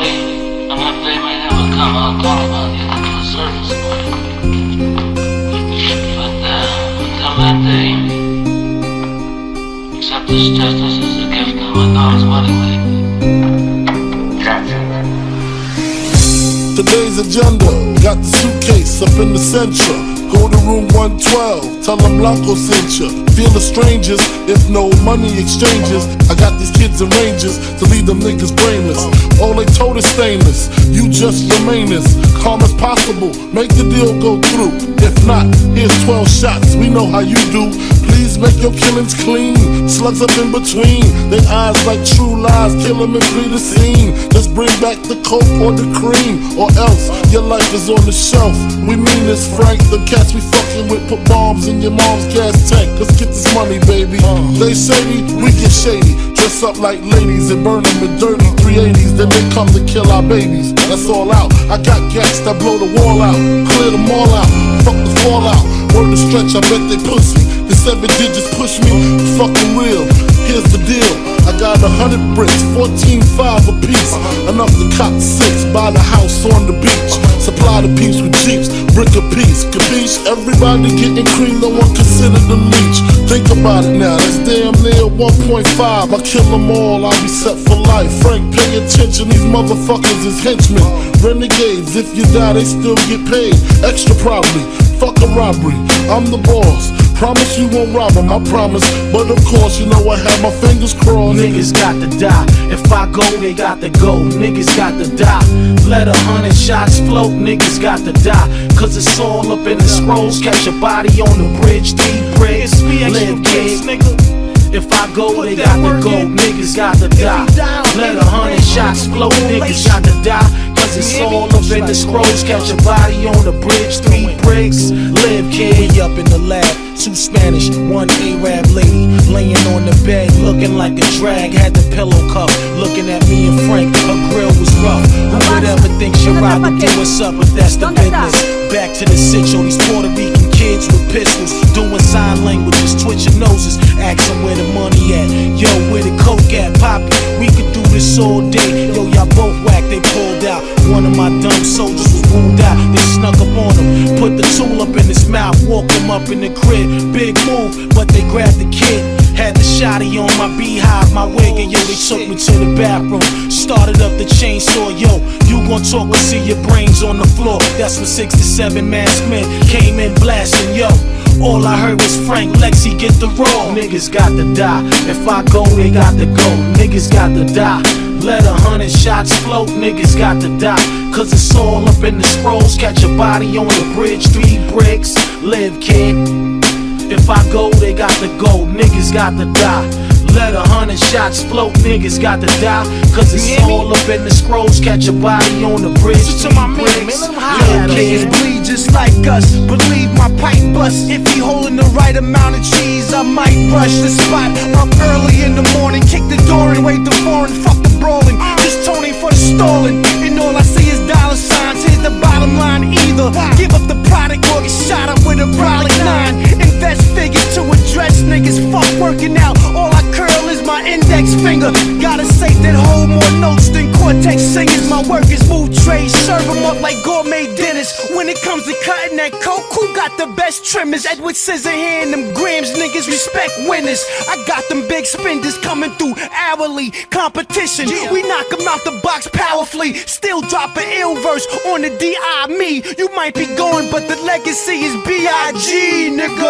day, another day may never come. I'll call him out here to the surface. But until that day, accept this justice as a gift of my daughter's wedding day. Gotcha. Today's agenda, got the suitcase up in the center. Go to room 112, tell them Blanco sent ya. Feel the strangers, if no money exchanges. I got these kids and ranges to leave them niggas brainless. All they told is stainless, you just remain as calm as possible. Make the deal go through. If not, here's 12 shots, we know how you do. Please make your killings clean. Slugs up in between, their eyes like true lies. Kill them and flee the scene. Just bring back the coke or the cream, or else your life is on the shelf. We mean this, Frank. The cats we fucking with put bombs in your mom's gas tank. Let's get this money, baby. They shady, we get shady. Dress up like ladies and burn them in dirty 380s. Then they come to kill our babies. That's all out. I got gas that blow the wall out. Clear them all out. Fuck the fallout. Word to stretch, I bet they pussy. The 7 digits push me, fucking real. Here's the deal, I got 100 bricks, 14.5 a piece. Enough to cop 6, buy the house on the beach. Supply the peeps with jeeps, brick a piece, capiche? Everybody getting cream, no one considered the leech. Think about it now, that's damn near 1.5. I kill them all, I'll be set for life. Frank, pay attention, these motherfuckers is henchmen. Renegades, if you die, they still get paid. Extra probably, fuck a robbery, I'm the boss. Promise you won't rob them, I promise. But of course, you know I have my fingers crossed. Niggas got to die. If I go, they got to go. Niggas got to die. Let 100 shots float. Niggas got to die. Cause it's all up in the scrolls. Catch a body on the bridge. 3 bricks. Live kids, nigga. If I go, they got to go. Niggas got to die. Let 100 shots float. Niggas got to die. Cause it's all up in the scrolls. Catch a body on the bridge. 3 bricks. Live kid. We up in the lab. 2 Spanish, 1 Arab lady laying on the bed, looking like a drag. Had the pillow cup, looking at me and Frank. Her grill was rough. Who would ever think she'd ride to do what's up? But that's the business. Back to the sitch, these Puerto Rican kids with pistols, doing sign languages, twitching noses, asking where the money at. Yo, where the coke at, Poppy? We could do this all day. Yo, y'all both whack, they pulled out. One of my dumb soldiers was wounded out. They snuck up on him, put the tool up in his mouth, walked him up in the crib. Big move, but they grabbed the kid. Had the shotty on my beehive, my wig, and yo, they took me to the bathroom. Started up the chainsaw, yo, you gon' talk or see your brains on the floor. That's when 6 to 7 masked men came in blasting, yo. All I heard was Frank, Lexi, get the roll. Niggas got to die. If I go, they got to go. Niggas got to die. Let 100 shots float, niggas got to die. Cause it's all up in the scrolls. Catch a body on the bridge, 3 bricks. Live, kid. If I go, they got to go. Niggas got to die. Let 100 shots float, niggas got to die. Cause it's all up in the scrolls. Catch a body on the bridge, 3 bricks. Niggas bleed just like us. Believe my pipe bust. If he holding the right amount of cheese, I might rush the spot. Up early in the morning, kick the door and wait the foreign. Fuck the brawling, just Tony for the stalling. And all I see is dollar signs. Here's the bottom line: either give up the product or get shot up with a brolic 9. Invest figures to address niggas. Fuck working out. All I curl is my index finger. Got a safe that hold more notes than Cortex singers. My work is move trays, serve them up like gourmet dinners. When it comes to cutting that coke, who got the best trimmers? Edward Scissorhand, them grams, niggas respect winners. I got them big spenders coming through hourly. Competition, we knock them out the box powerfully. Still drop an ill verse on the D.I. me. You might be going, but the legacy is B.I.G. nigga.